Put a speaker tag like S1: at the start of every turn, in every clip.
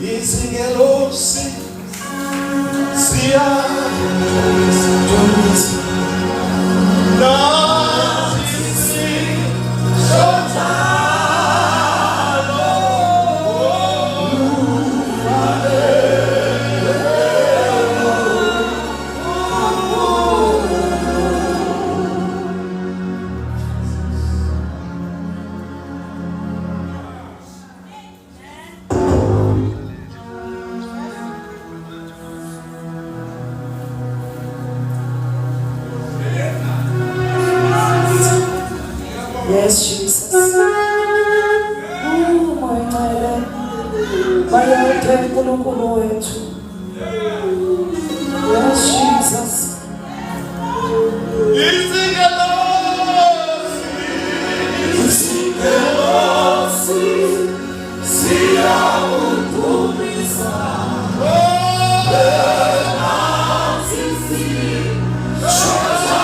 S1: izingelosi siyadumisa nathi sishonjalo
S2: Yes, Jesus. Oh, my God. Bayakhe uNkulunkulu wethu. Yes, Jesus.
S1: Izingelosi siyadumisa nathi sishonjalo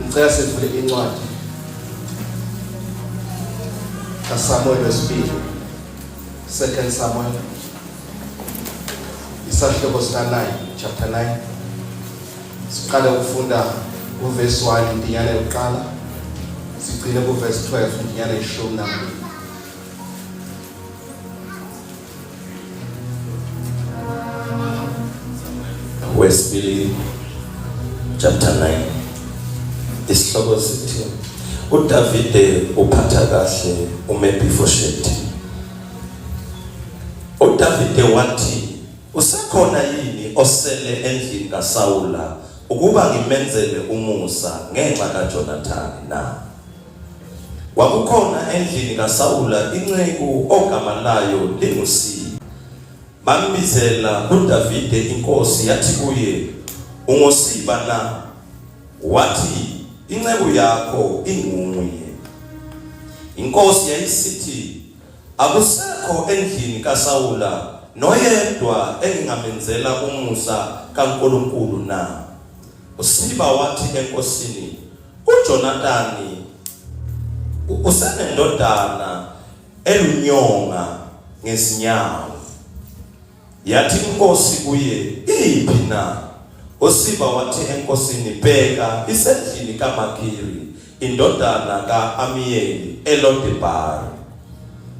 S1: Ngicela sivule incwadi kaSamuel wesibili, 2 Samuel, isahluko sika-9, chapter 9. Siqale ukufunda uverse 1 indinyana yokuqala, sigcine kuverse 12 indinyana yeshumi nambili.
S3: Wesibili, chapter 9. Isihloko sithi uDavide uphatha kahle uMephibosheth. uDavide wathi, usekhona yini osele endlini kaSawula ukuba ngimenzele umusa ngenxa kaJonathani na? Kwakukhona endlini kaSawula inceku ogama layo linguSiba. Bambizela uDavide inkosi yathi kuye, "UnguSiba na?" Wathi, "Inceku yakho inguye." Inkosi yayisithi, "Akusekho endlini kaSawula noyedwa engingamenzela umusa kaNkulunkulu na?" uSiba wathi enkosini, "uJonathani usenendodana elunyonga ngezinyawo." Yathi inkosi kuye, "Iphi na?" uSiba wathi enkosini, "Bheka, isendlini kaMakhiri indodana ka-Amiyeli eLodebari."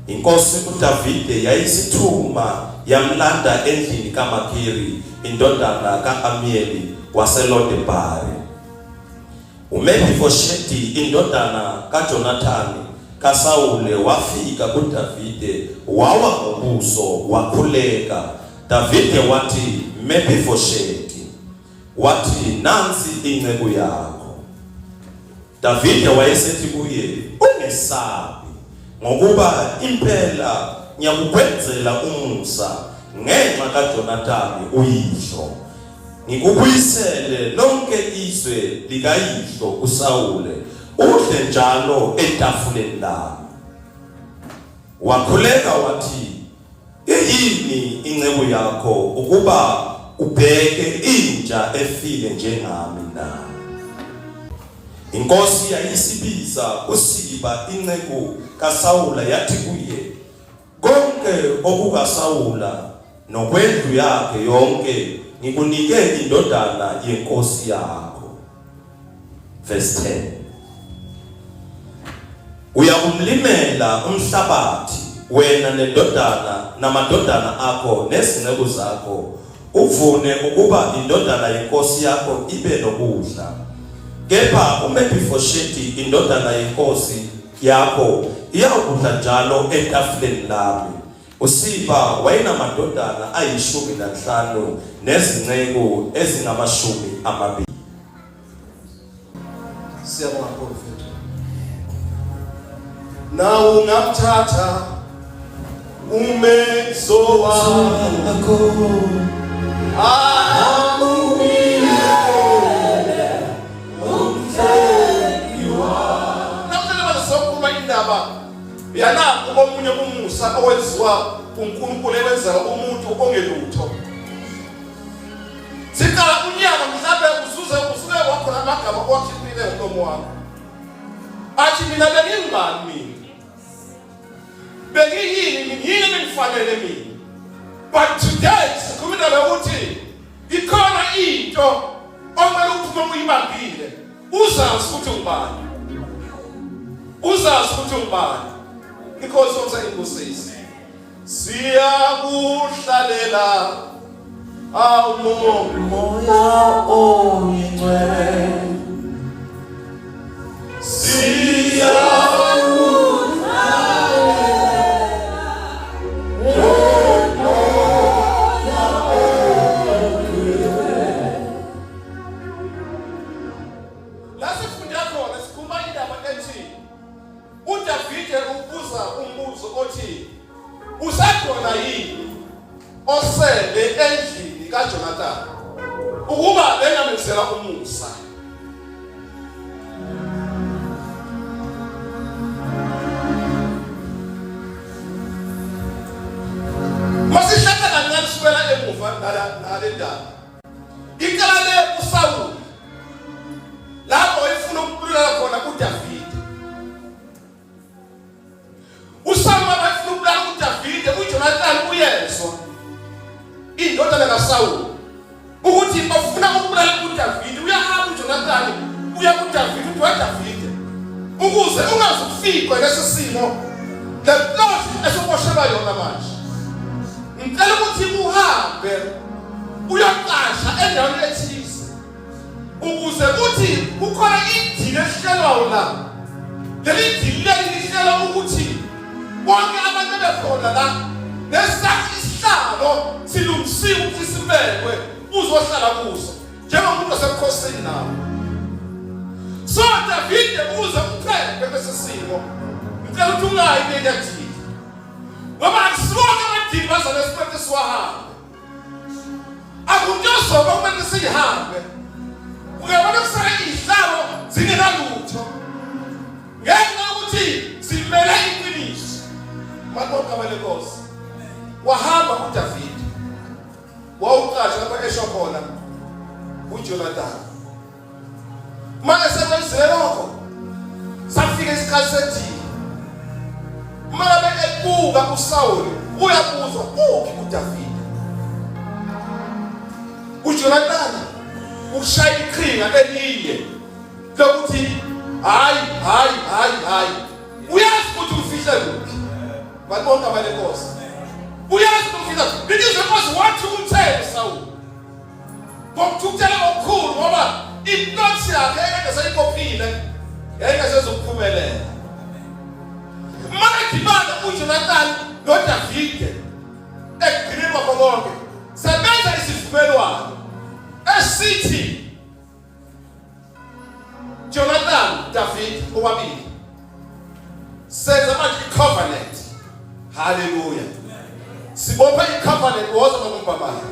S3: Inkosi uDavide yayisithuma yamlanda endlini kaMakhiri indodana ka-Amiyeli waseLodebari. uMephibosheth indodana kaJonathani kaSawule wafika kuDavide, wawa ngobuso wakhuleka. Davide wathi, "Mephibosheth." Wathi, "Nansi inceku yakho." Davide wayesethi kuye, "Ungesabi, ngokuba impela ngiyakukwenzela umusa ngenxa kaJonathani uyihlo. Ngikubuyisele lonke izwe likayihlo uSawule, udle njalo etafuleni lami." Wakhuleka wathi, "Yini inceku yakho ukuba ubheke inja efile njengami na?" Inkosi yayisibiza uSiba inceku kaSawula yathi kuye, "Konke okukaSawula nokwendlu yakhe yonke ngikunike indodana yenkosi yakho." Verse 10. "Uyakumlimela umhlabathi wena nendodana namadodana akho nezinceku zakho, uvune ukuba indodana yenkosi yakho ibe nokudla. Kepha uMephibosheth indodana yenkosi yakho iyakudla njalo etafuleni lami." uSipha wayenamadodana ayi-15 nezinceku ezingama-20.
S1: Siyabonga Prophet. Nawe ungamthatha umenzo wakho yana omunye umusa owenziwa uNkulunkulu ewenzela umuntu ongelutho. Sikala unyaka mhlawumbe usuke wakho amagama owakhipile ngomlomo wakho. Athi mina bengingani mina. Bengiyini ngifanele mina. But today sikhuluma ukuthi ikhona into omele uphume uyibambile. Uzazi ukuthi ungubani. Uzazi ukuthi ungubani. Because of the English siyakuhlalela moya oyingcwele uDavide ubuza umbuzo othi usakhona yini osele endlini kaJonathan ukuba bengamenzela umusa. Masishaka kancane sibela emuva nale ndaba. Icala le uSawuli lapho efuna ukubulala khona uDavide. Usama bafuna ukubulala uDavide, uJonathan uyezwa indodana kaSawuli ukuthi bafuna ukubulala uDavide. Uyahamba uJonathan uya kuDavide uthi waDavide ukuze ungazufikwa lesisimo the Lord esoboshela yona manje. Ngicela ukuthi uhambe uyaqasha endaweni ethile ukuze kuthi kukhona idili esihlelwayo la. Leli dili lihlela ukuthi bonke abantu bekhona la nesakhi isihlalo silungisiwe ukuthi sibekwe uzohlala kuso njengomuntu osebukhosini nawo. So Davide uze uphephe besisimo. Ngicela ukuthi ungayi negative. Ngoba akusiwona amadili bazana esiphethe siwahamba. Akuntosoba kumele sihambe. Ukubona kusala ihlalo zingenalutho. Ngenxa ukuthi simele iqiniso. Madoda abalekhosi wahamba kuDavide wawuqasha lapha esho khona uJonathan. Manje sekwenzile lokho safika isikhathi sethi manje ebuka uSawuli uyabuzwa uphi kuDavide. uJonathan ushaya iqhinga elinye lokuthi hayi uyazi ukuthi ufihle kuphi. Bantu abalekhosi uyazi ukufika because because wathi uthele Sawuli ngokuthukela okukhulu ngoba iplot yakhe engaseyipophile yayingasezokuphumelela. Manje dibana uJonathan noDavide ekugcineni kwakho konke sebenza isivumelwano esithi Jonathan David obabili senza manje icovenant. Hallelujah. Sibopha icovenant woza ngombabala.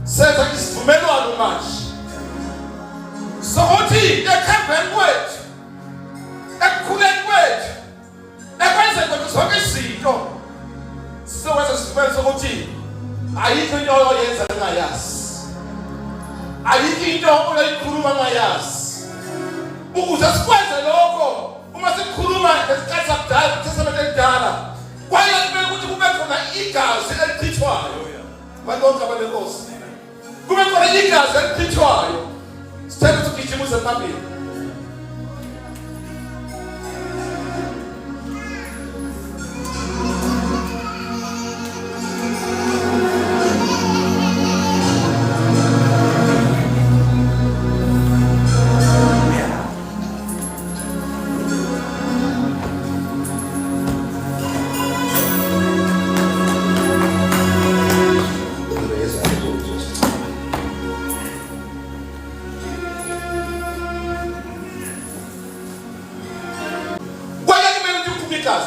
S1: Senza isivumelwano manje. Sokuthi ekhambeni kwethu ekukhuleni kwethu ekwenze konke zonke izinto sizokwenza isivumelwano sokuthi ayikho into oyenza ngayazi. Ayikho into oyikhuluma ngayazi. Ukuze sikwenze lokho uma sikhuluma ngesikhathi sakudala testament elidala kwaye kumele ukuthi kube khona igazi elichithwayo. Bantu abalekhosi kube khona igazi elichithwayo. Sithele ukugijimisa phambili.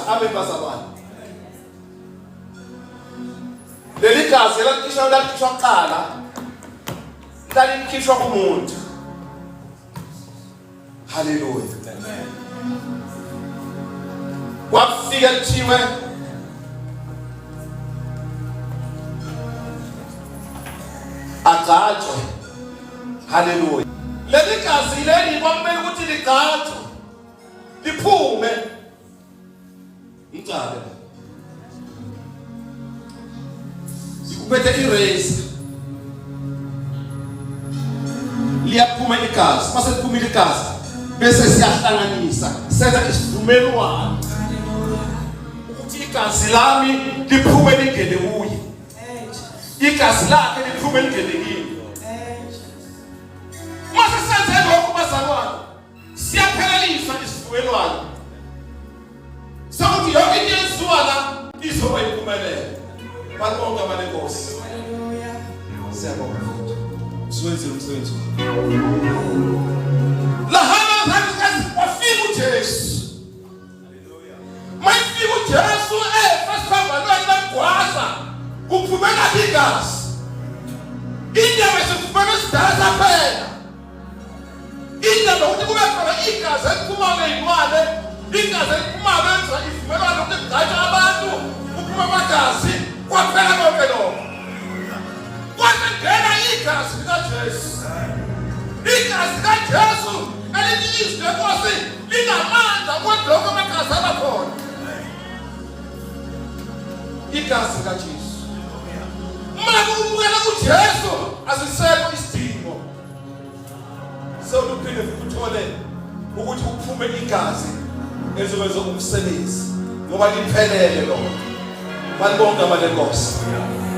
S1: abe bazalwane. Leli gazi lakhishwa kuqala lalikhishwa kumuntu. Hallelujah. Kwafika kuthiwe agcatshwe. Hallelujah. Leli gazi leli kwamele ukuthi ligcatshwe liphume icala. Sikuphethe irace liyaphuma igazi, mase liphumile igazi bese siyahlanganisa senza isivumelwano ukuthi igazi lami liphume lingene kuye, igazi lakhe liphume lingene kimi. Mase senze lokho bazalwane, siyaphelelisa isivumelwano sokuthi yonke into yenziwa la izoba impumelelo. Balonke abalenkosi. Haleluya. Siyabonga. Siwenze umsebenzi. La hana wafika uJesu. Haleluya. Mayifika uJesu fasiphambanweni bagwaza kuphumela igazi. Indaba esifumana sidala phela. Indaba ukuthi kube khona igazi eliphuma ngeyimali, igazi eliphuma benza ivumelwano ukugcatha abantu, uphuma amagazi kwaphela konke lokho. Kwasengena igazi likaJesu. Igazi likaJesu eliyizwi lenkosi linamandla kodwa amagazi abakhona. Igazi likaJesu. Uma ubukela kuJesu asisekho isidingo sokuphinde fukuthole ukuthi kuphume igazi ezokwenza umsebenzi ngoba liphelele lokho. Balibonke abalenkosi.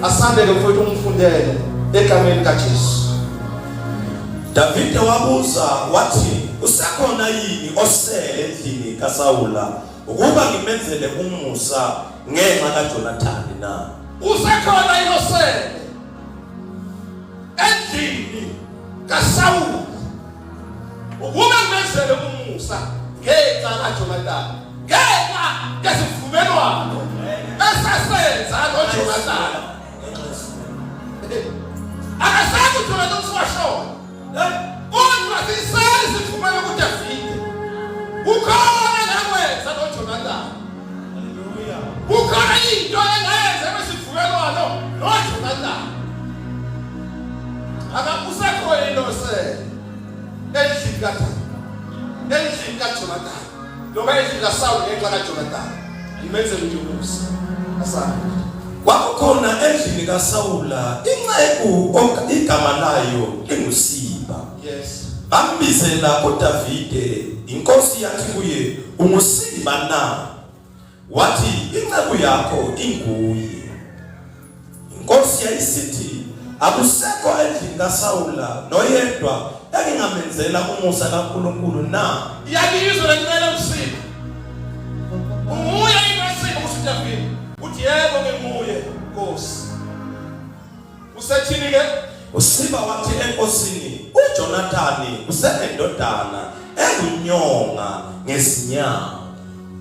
S1: Asandele mfowethu umfundele egameni likaJesu.
S3: Davide wabuza wathi usekhona yini osele endlini kaSawula ukuba ngimenzele umusa ngenxa kaJonathani na?
S1: Usekhona yini osele endlini kaSawula ukuba ngimenzele umusa ngenxa kaJonathani, ngenxa yesivumelwano esasenza noJonathani. Akasathi uJonathani usiwashona kodwa sisele sifumene kuDavide ukhona nakwenza noJonathani. Haleluya. Ukhona into engayenza besivumelwano noJonathani. Akakusekho into osele endlini kaJonathani noma endlini kaSawuli ngenxa kaJonathani. Imenzele nje umusa. Asana.
S3: Kwakukhona endlini kaSawula inceku igama layo linguSiba.
S1: Yes.
S3: Ambizela uDavide, inkosi yathi kuye, "UnguSiba na?" Wathi, "Inceku yakho inguye." Inkosi yayisithi, "Akusekho endlini kaSawula noyedwa engingamenzela umusa kaNkulunkulu na?"
S1: Iyabizwa lencela uSiba. Umuye inkosi uDavide. Uthi yebo ngimuye Nkosi. Usethini ke?
S3: uSiba wathi enkosini, "uJonathani usenendodana engunyonga ngezinyawo."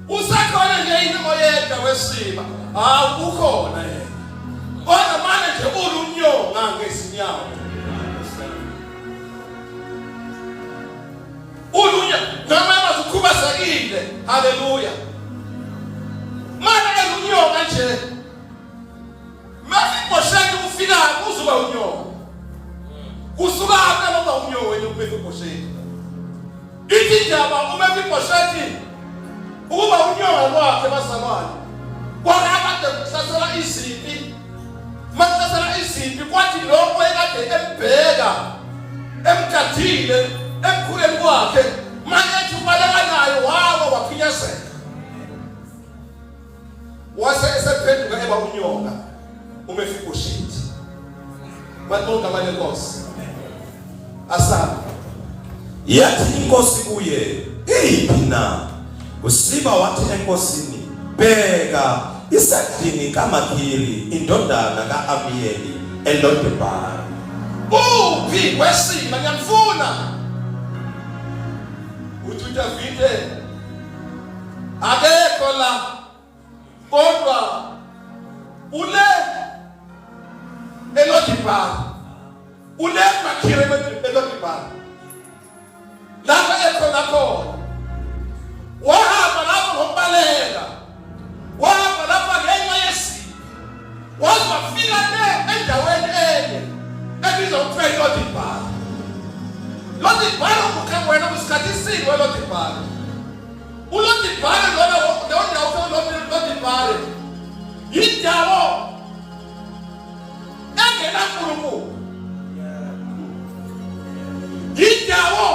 S1: Usekhona nje into oyedwa weSiba. Ukhona yena. Kodwa manje nje ulunyonga ngezinyawo. Noma ukhubazekile. Haleluya. Mana elunyonga nje. Mafikosheni ufika uzuba unyonga. Kusuka apha ngoba unyonga wena umefikosheni. Ithi ndaba umefikosheni ukuba unyonga kwakhe bazalwane. Kwakade kusasela izimpi. Masasela izimpi kwathi lokho ekade embheka emkhathile emkhuleni kwakhe manje ubaleka nayo wawa waphinyazela. Wase esephenduka eba unyonga umefikosheni. Balonke abalenkosi. Asana.
S3: Yathi inkosi kuye, "Iphi na?" uSiba wathi enkosini, "Bheka isendlini kaMakhiri indodana kaAmiyeli eLodebari."
S1: Uphi weSiba ngiyamfuna. Uthi uDavide akekho la kodwa ule Elodibar ule Makhiri Elodibar lapha ekhona khona wahamba lapho ngombalela wahamba lapha ngenxa yesimo wazofika endaweni enye ebizwa ukuthiwa iLodibar. Lodibar ukukha wena kusikhathi sini weLodibar. uLodibar lona Lodibar yindawo engena nkulunkulu, yindawo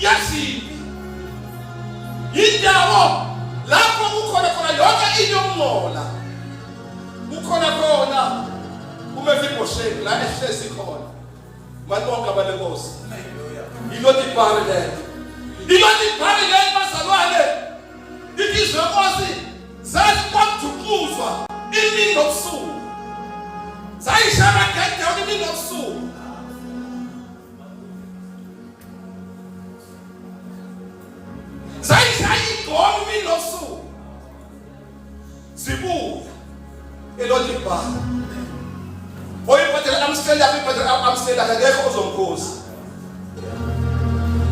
S1: yasiphi, yindawo lapho kukhona khona yonke into yokungola, kukhona khona uMefiboshethi la ehlezi khona matonga balenkosi. iLodibar le iLodibar le bazalwane ikizwe enkosi zathi kwakujukuzwa imini nobusuku, zayishaya ngedwa imini nobusuku. Zayishaya igoma imini nobusuku zibuya eLodibar. Oyiphathela amsela akekho ozomkhosi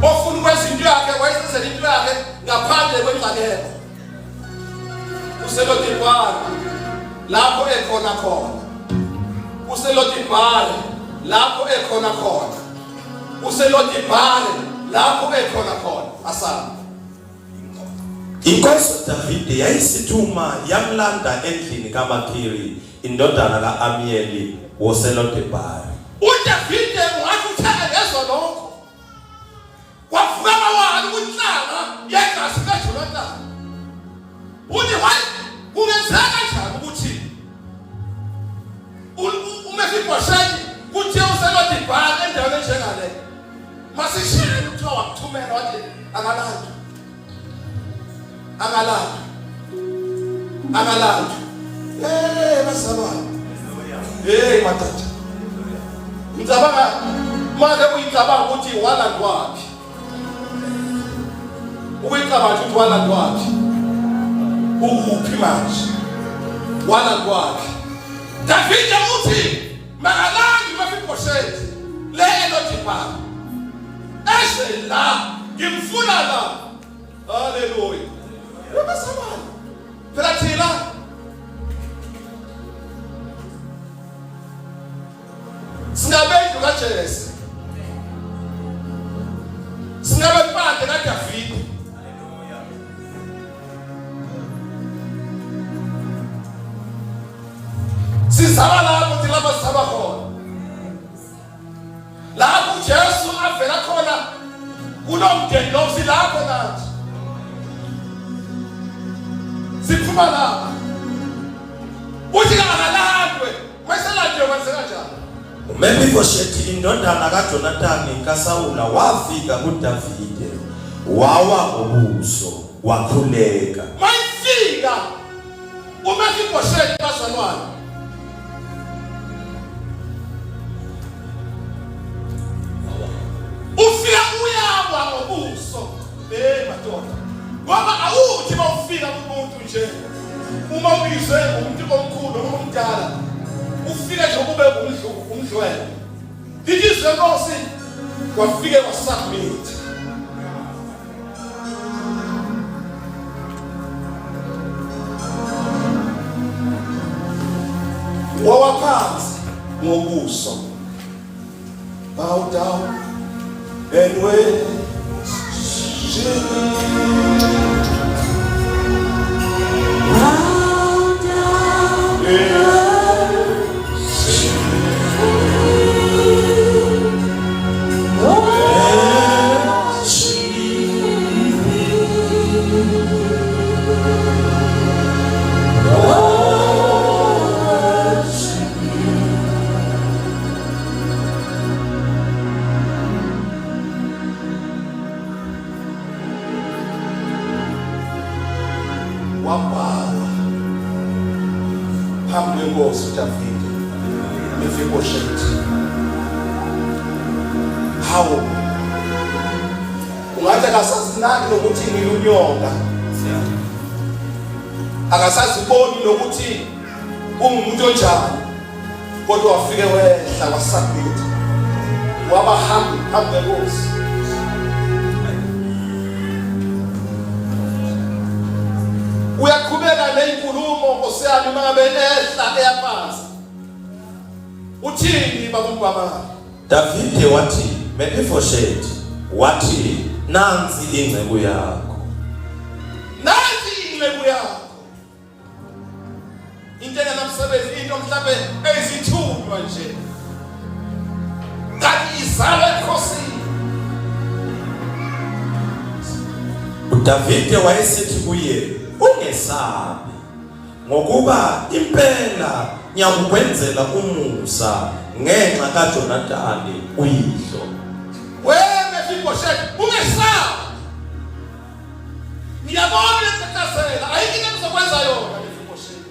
S1: ofuna ukwenza into yakhe wayisenzela into yakhe ngaphandle kwengxakeko. useLodibar lapho ekhona khona, useLodibar lapho ekhona khona, useLodibar lapho ekhona khona. Asana
S3: Inkosi uDavide yayisithuma yamlanda endlini kaMakhiri indodana kaAmiyeli woseLodibar.
S1: uDavide wathi uthanda lezo lokho kwavuka amawala ukunhlanga yegazi kaJonathan. Uthi hayi kungenzeka kanjani ukuthi uMefiboshethi kuthe useLodibar endaweni enjengale masishilo kuthiwa wakuthumela wathi akalandwa bazalwane. Matata ngicabanga manje uyicabanga ukuthi walandwaphi, ukuyicabanga ukuthi walandwaphi, ukuphi manje walandwaphi. Davide uthi makalandi uMefiboshethi le eLodibar ese la ngimfuna la. Haleluya. Bazalwane phela thina singabendlu kaJese, singabempande kaDavide. Sizaba lapho thina basizaba khona, lapho uJesu avela khona kulomndeni lo silapho nathi siphuma lapha. Uthi akalandwe mayiselandwe kwenzeka kanjani?
S3: uMefiboshethi indodana kaJonathan kaSawula wafika kuDavide wawa ngobuso wakhuleka.
S1: Mayifika uMefiboshethi bazalwane ufika uyawa ngobuso. Madoda ngoba awuthi mawufika kumuntu nje uma ubizwe umuntu omkhulu noma omdala ufike nje kube umdlwele. Ikizwe enkosi kwafike wasubmit. Wawaphansi ngobuso. Bow down and worship.
S2: Bow down and
S1: wabhala phambi kwenkosi uDavide Mefiboshethi. Hawu ungathi akasazinaki nokuthi ngilunyonga akasaziboni nokuthi ungumuntu onjani, kodwa wafike wehla wasubmit, waba hambe kwenkosi. Uyaqhubeka nezinkulumo Nkosi yami mangabe ehla eyaphansi. Uthini babumama?
S3: Davide wathi Mephibosheth, wathi nansi ingceku yakho.
S1: Nansi ingceku yakho. Into enamsebenzi into mhlawumbe ezithunywa nje. Kanti izalwe enkosini.
S3: uDavide wayesithi kuye, ungesabi, ngokuba impela ngiyakukwenzela umusa ngenxa kaJonathani uyihlo.
S1: Mephibosheth, ungesabi. Ngiyabona lesikhathela, ayikho ngizokwenza yona Mephibosheth.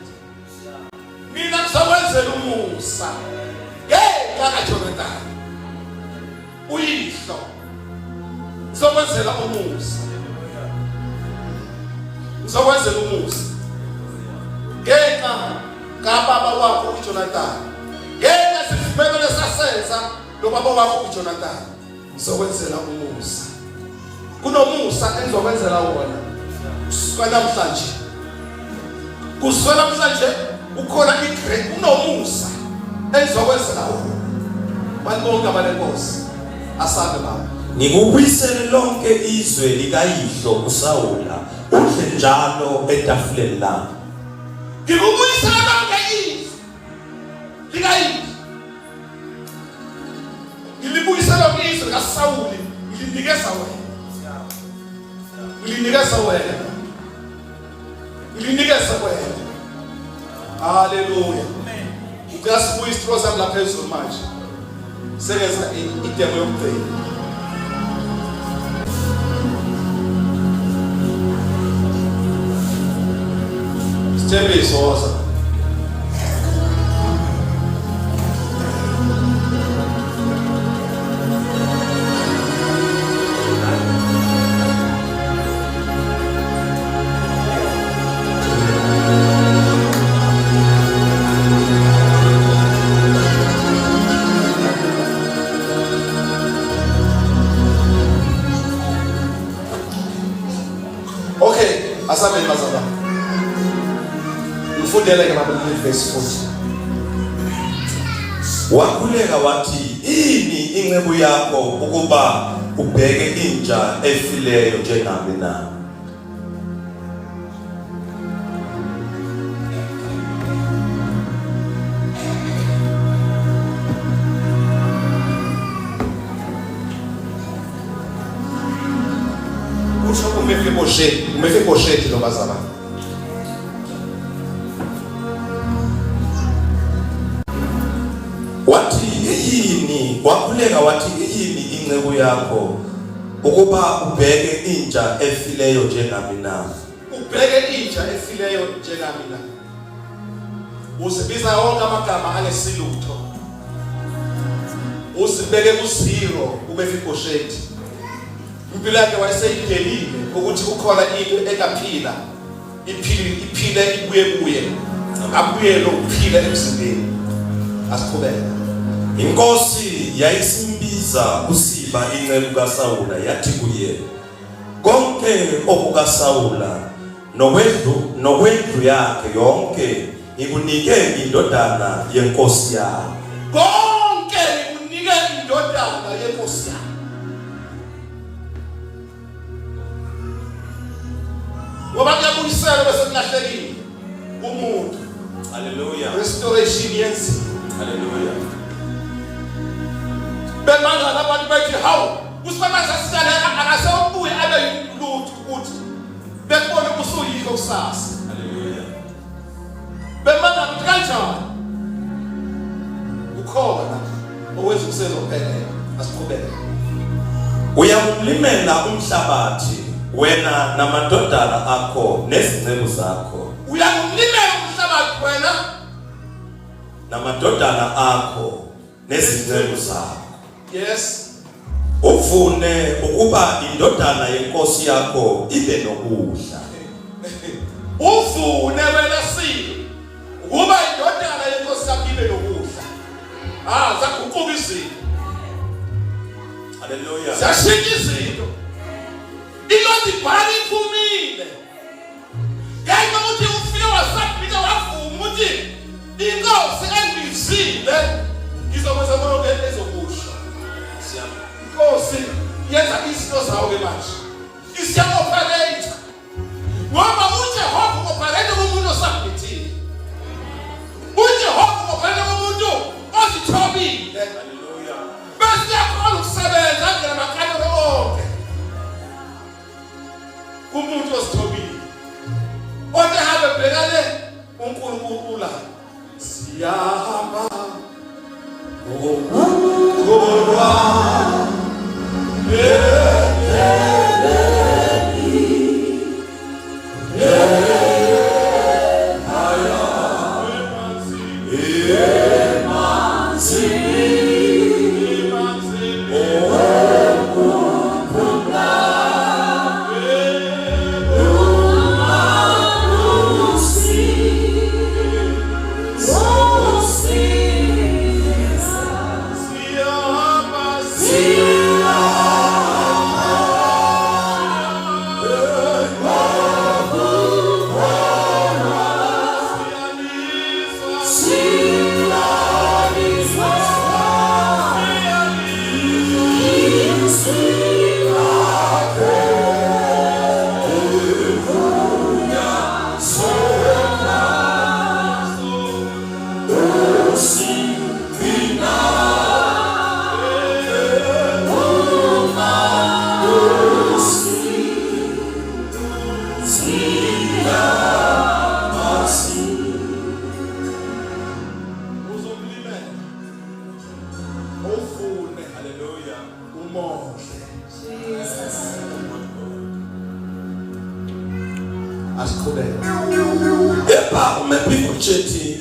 S1: Mina ngizokwenzela umusa ngenxa kaJonathani uyihlo. Ngizokwenzela umusa. Ngizokwenzela umusa ngenxa kababa wakho uJonathani. Ngenxa sifumene lesasenza lo baba wakho uJonathani. Ngizokwenzela umusa. Kunomusa engizokwenzela wona. Kusukela namhlanje. Kusukela namhlanje ukhona igrade unomusa engizokwenzela wona. Banibonke abalenkosi. Asabe baba.
S3: Ngikubuyisele lonke izwe likayihlo uSawula, udle njalo etafuleni lami.
S1: Ngikubuyisele lonke izwe likayihlo. Ngilibuyisele lonke izwe kaSawuli, ngilinikeza wena. Ngilinikeza wena. Ngilinikeza wena. Hallelujah. Ukuyasibuyisa isithelo sami lapha phezulu manje. Sekeza idemo yokugcina. Sithembiso woza. Okay, asabe bazaba. Ufundele ke baba verse 40.
S3: Wakhuleka wathi, ini inceku yakho ukuba ubheke inja efileyo njengami na?
S1: Usho uMephibosheth lo bazaba.
S3: Wathi yini, wakhuleka wathi yini inceku yakho ukuba ubheke inja efileyo njengami na?
S1: Ubheke inja efileyo njengami na. Usibiza wonke amagama anesilutho. Usibeke ku-0 uMephibosheth. Impilo yakhe wayeseyidelile ukuthi ukhona into engaphila. Iphile ibuye. Abuye lo uphila emzimbeni. Asiqhubeke.
S3: Inkosi yayisimbiza uSiba inceku kaSawula yathi kuye, konke okukaSawula nokwendlu yakhe yonke ngikunike indodana yenkosi yakho.
S1: Konke ngikunike indodana yenkosi yakho. Ngoba kuyabuyisela bese kulahlekile umuntu.
S3: Hallelujah.
S1: Restoration yenziwa.
S3: Hallelujah.
S1: Bemanga labantu bathi hawu usibabaza sisale akasebuye abe yilutho ukuthi bekubone kusuyikho kusasa.
S3: Hallelujah.
S1: Bemanga ukuthi kanjani ukhona owenza umsebenzi ophelele. Asiqhubeke.
S3: Uyamlimela umhlabathi wena namadodana akho nezinceku zakho.
S1: Uyamlimela umhlabathi wena
S3: namadodana akho nezinceku zakho.
S1: Yes.
S3: Uvune ukuba indodana yenkosi yakho ibe nokudla.
S1: uvune wena silo ukuba indodana yenkosi yakho ibe nokudla. Zaguquka izinto.
S3: Hallelujah.
S1: Ziyashintsha izinto. Ilodi ibhali iphumile. Ngenxa ukuthi ufike wasabhika wavuma ukuthi inkosi engizile ngizokwenza konke ezokusho. Inkosi yenza izinto zawo ke manje. Isiyaoperate. Ngoba uJehova uoperate kumuntu osabhithile. uJehova uoperate kumuntu ozithobile. Hallelujah. Bese yakho ukusebenza ngelamakhalelo onke. Umuntu ozithobile. Onke habe bhekane uNkulunkulu la. Siyahamba. Kodwa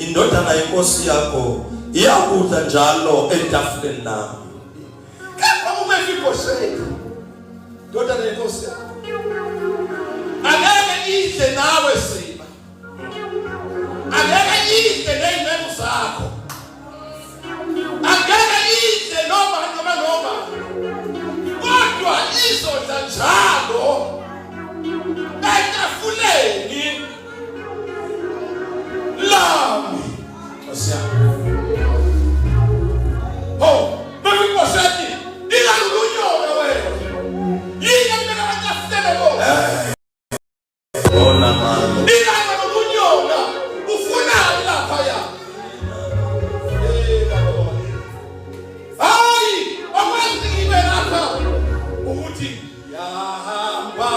S3: indodana yenkosi yakho iyakudla njalo etafuleni nami.
S1: Kepha uMefiboshethi indodana yenkosi yakho angeke idle nawe Siba, angeke idle ney'melo zakho, angeke idle noma kodwa izodla njalo etafuleni lami. Mefiboshethi ingalulunyona wena. Yini mina batafutele bona.
S3: Bona mama.
S1: Ingalulunyona ufunani lapha ya. Hayi, akwenzi ibe lapha ukuthi yahamba.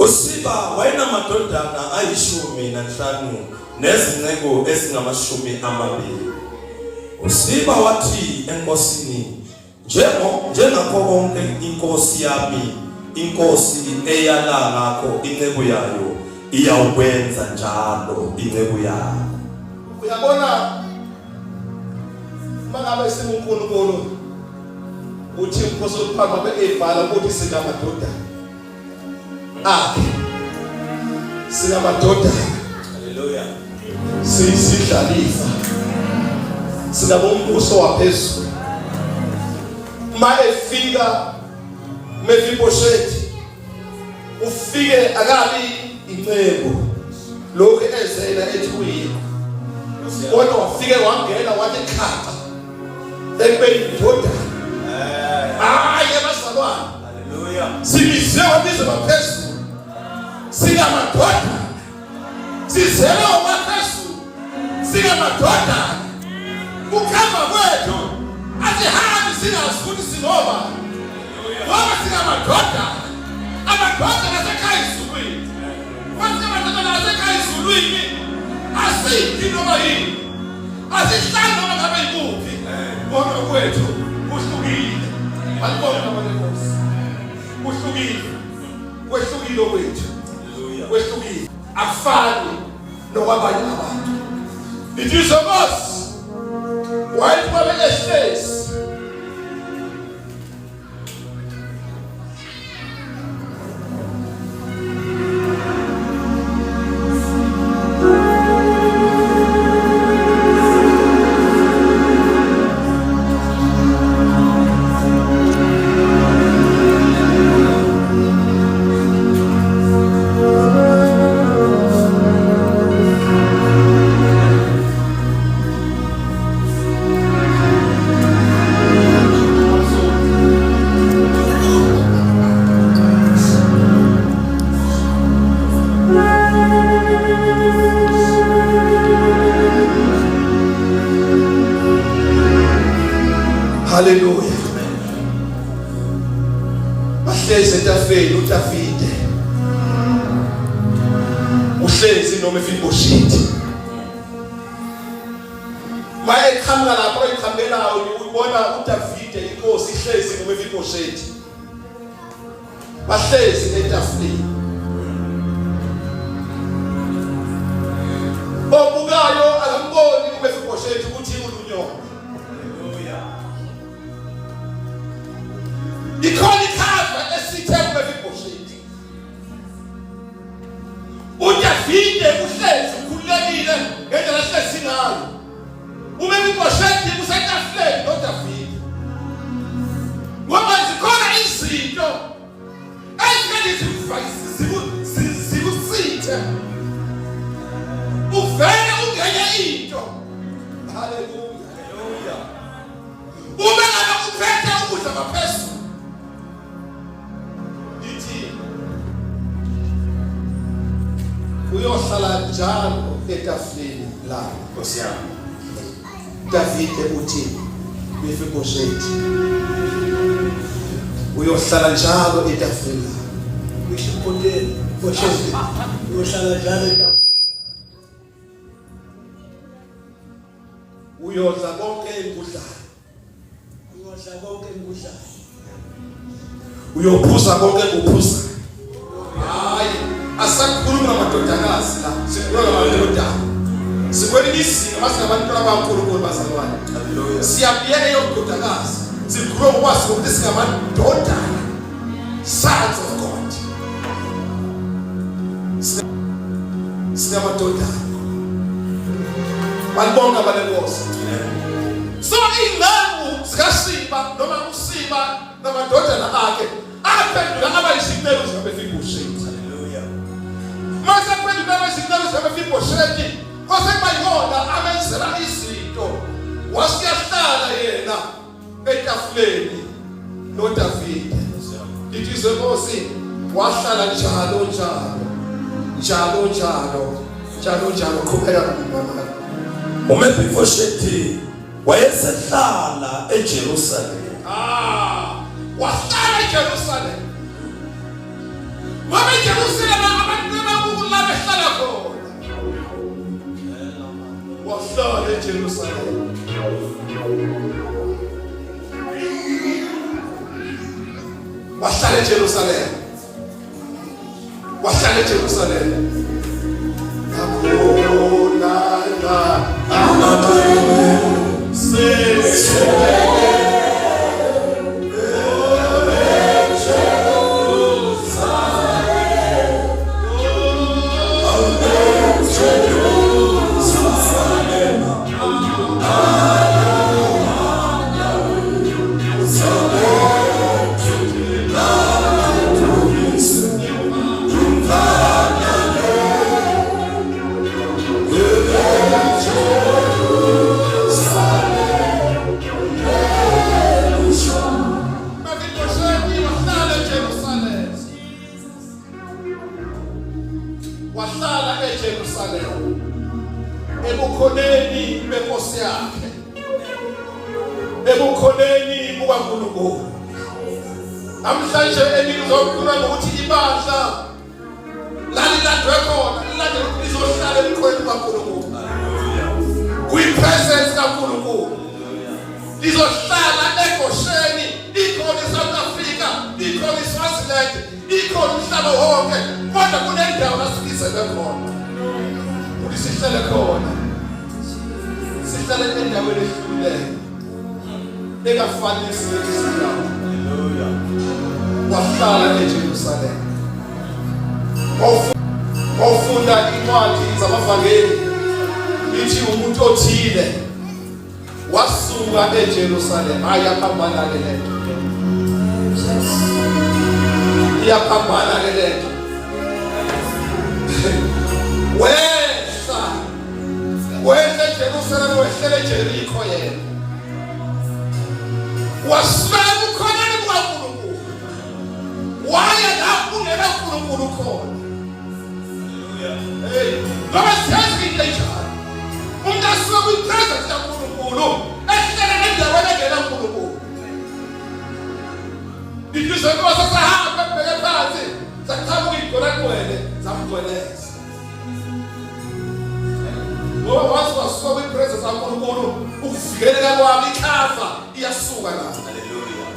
S3: uSiba wayenamadodana ayishumi-nanhlanu nezinceku ezingamashumi-amabili. uSiba wathi enkosini, njengakho konke inkosi yami, inkosi eyala ngakho inceku yayo iyawukwenza njalo inceku yayo.
S1: Uyabona mangabe simuNkulunkulu uthi inkosi uphamba beebhala ukuthi singamadodana akhe, singamadodana.
S3: Hallelujah.
S1: Siyisidlalifa, sinabombuso waphezulu. Ma efika Mephibosheth ufike akabi inceku lokho ezela ethi kuyiko kodwa wafike wangena wathi khatha ekubeni indodana hayi abazalwane haleluya sibize wabize baphezulu singamadodana sizele waphezulu singamadodana ukhamba kwethu asihambi singazifuthi sinoba ngoba singamadodana amadodana asekhaya izulwini manje amadodana asekhaya izulwini asithi noma yini asihlali noma ngabe yikuphi kodwa kwethu kuhlukile alibona abalenkosi kuhlukile kwehlukile kwethu kwehlukile afani nokwabanye abantu ithisa Moses wathi babe ehlezi haleluya bahlezi etafeni uDavide uhlezi noMephibosheth maye khanga lapho ekhambelayo ubona uDavide inkosi ihlezi noMephibosheth bahlezi etafeni obukayo akamboni uMephibosheth ukuthi ulunyonga ikhona ikhava esithe kuMephibosheth uDavide uhlezi ukhululekile ngendlela ehlezi ngayo uMephibosheth usetafuleni noDavide ngoba zikhona izinto zikusithe uvele ungenye into haleluya uma ngabe uphethe ukudla ngaphezulu uyohlala njalo etafuleni la Nkosi yami Davide uthi Mephibosheth uyohlala njalo etafuleni
S4: Mephibosheth uyohlala njalo etafuleni
S1: uyodla konke ekudlayo
S4: uyodla konke ekudlayo
S1: uyophuza konke ekuphuza hayi asakhuluma amadodakazi la sikhuluma ngamadodana sikweli izinga masingabantu abankulunkulu bazalwane haleluya siyabiyeka yododakazi sikhuluma ukwazi ukuthi singamadodana sons of God singamadodana balibonga balenkosi so ingqangu zikaSiba noma uSiba namadodana akhe aphendula abayisipelo zikaMephibosheth haleluya mase aphendula abayisipelo zikaMephibosheth kose bayibona amenzela izinto wasiyahlala yena etafuleni noDavide ithise Nkosi wahlala njalo qhubeka ngomama
S3: uMephibosheth wayesehlala eJerusalem
S1: wahlala eJerusalem ngoba eJerusalem abantu bakulapha behlala khona wahlala eJerusalem wahlala eJerusalem ebukhoneni bukaNkulunkulu. Namhlanje engizokufuna ukuthi ibandla lalilandwe khona lilandele ukuthi lizohlala ebukhoneni bukaNkulunkulu. Kwi-presence kaNkulunkulu. Lizohlala eGosheni, ikhona eSouth Africa, ikhona eSwaziland, ikhona umhlaba wonke. Kodwa kunendawo lasibizelwe khona. Ukuthi sihlale khona. Sihlale endaweni ehlukileyo. Engafani nesindawo. Wahlala eJerusalem. Wafunda incwadi zamavangeli. Ithi umuntu othile wasuka eJerusalem ayaphambana ke lento. Iyaphambana ke lento. Wehla eJerusalem wehlele eJericho yena. Wasuka ukhoneni kukaNkulunkulu. Waya lapho ungena kuNkulunkulu khona. Hey, ngoba siyazi njalo. Umuntu asuka kwi-presence kaNkulunkulu ehlele endaweni engena kuNkulunkulu. Idizwe ngoba sahamba ebheke phansi sachaza ukuyigona kwele samgweleza. Ngoba wasuka kwi-presence kaNkulunkulu ukuvikeleka kwami ikhava iyasuka la. Hallelujah.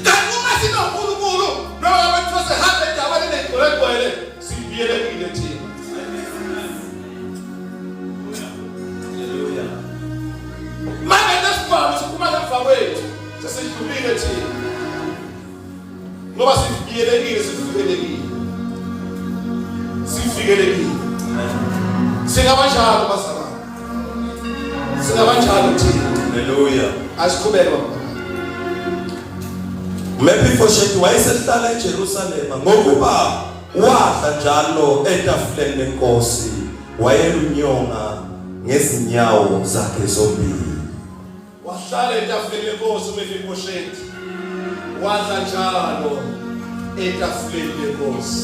S1: Kanti uma sinoNkulunkulu noma abantu basehamba endaweni engena kwele sibiyelekile thina. Manje nesibhamu sikhumana emfawethu sesidlulile thina. Ngoba sivikelekile. Singabanjalo bazalwane. Singabanjalo thina.
S3: Hallelujah.
S1: Asiqhubeke baba.
S3: Mephibosheth wayesehlala eJerusalem ngokuba wadla njalo etafuleni lenkosi, wayelunyonga ngezinyawo zakhe zombili.
S1: Wahlala etafuleni lenkosi uMephibosheth. Wadla njalo etafuleni lenkosi.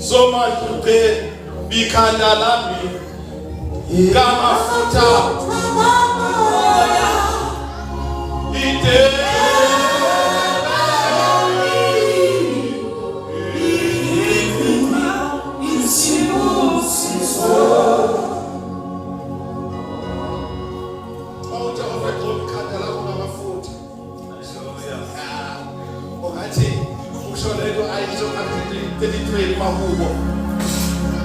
S1: Somadluke bikhanda lami ngamafutha ide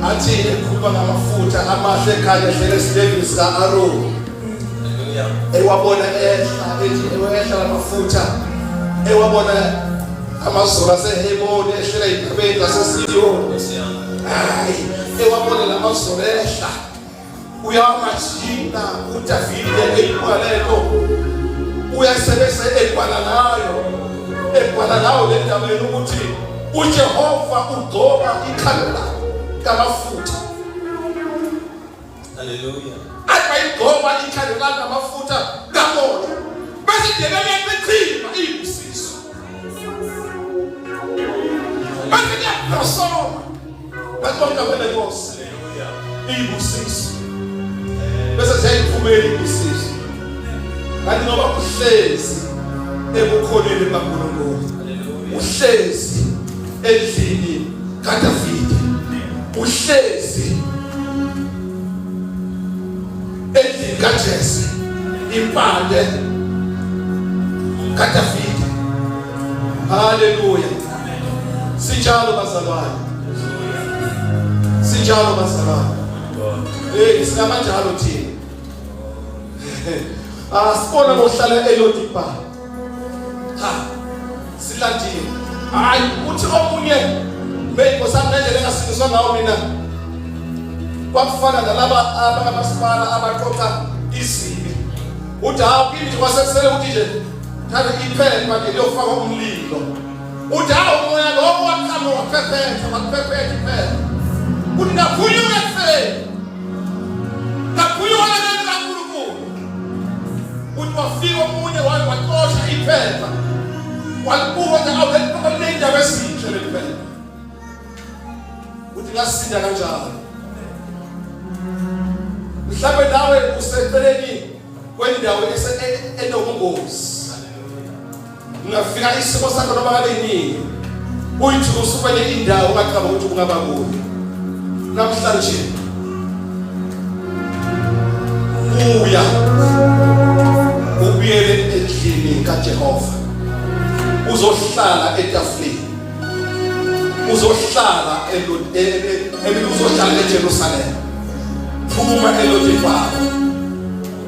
S1: athi ekhuluma ngamafutha amahle ekhaya ehlele esilevini sika-Aroni. Ewabona ehla amafutha, ewabona amazolo aseHemoni ehlela ey'ntabeni zaseSiyoni. Hayi, ewabona la mazolo ehla uyawamajina uDavide eyibuka lento uyasebese egwala nayo le ndaba ukuthi uJehova ugcoba ikhanda ngamafutha.
S3: Hallelujah.
S1: Ayigcoba ikhanda ngamafutha kamoya. Bese ndebele eqhima ibusiso. Bese ngiyaphosoma. Bakonke vele Nkosi. Hallelujah. Ibusiso. Bese siyayiphumela ibusiso. Kanti ngoba uhlezi ebukhoneni kaNkulunkulu. Hallelujah. Uhlezi endlini kaDavide. Uhlezi endlini kaJese, impande kaDavide. Haleluya. Sijalo bazalwane. Singabanjalo thina. Sibona ngohlala eLodibar. Silandile. Hayi uthi omunye beyinkosi ngendlela engasindiswa ngawo mina. Kwakufana nalaba abakamasipala abaqoqa izibi. Uthi hawu kimi kwasekusele ukuthi nje thatha iphepha manje liyofaka umlilo. Uthi hawu umoya lo waqhamuka waphephetha iphepha. Uthi ngakhuluma kufeni. Ngakhuluma kaNkulunkulu. Uthi wafika omunye waqosha iphepha. Walibuka nje awulenindaba ezinhle leliphepha. Uthi ngasinda kanjalo. Mhlawumbe nawe useceleni kwendawo enobungozi. Ungafika isimo sakho noma ngabe yini uyithi usukwenye indawo ungacaba ukuthi kungaba kuyo. Namhlanje uya ubuyele endlini kaJehova, uzohlala etafuleni, uzohlala uzohlala eJerusalem, phuma eLodebar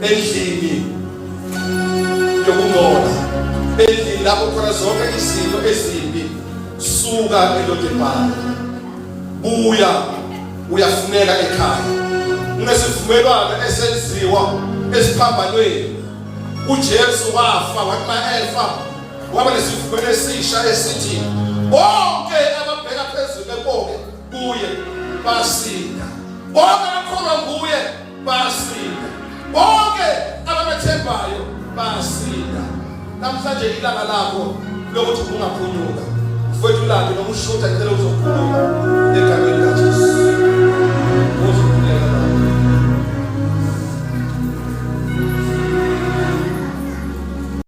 S1: endlini yokungcola, endlini lapho khona zonke izinto ezimbi. Suka eLodebar, buya uyafuneka ekhaya. Unesivumelwano esenziwa esiphambanweni. uJesu wafa wakumaElfa, waba nesivumelwano esisha esithi bonke ababheka phezulu bebonke kuye basinda, bonke abakholwa nguye basinda, bonke abamethembayo basinda. Namhlanje ilanga lakho lokuthi ungaphunyuka, mfowethu, lapho nokushutha ngicela uzokhuluma egameni likaJesu.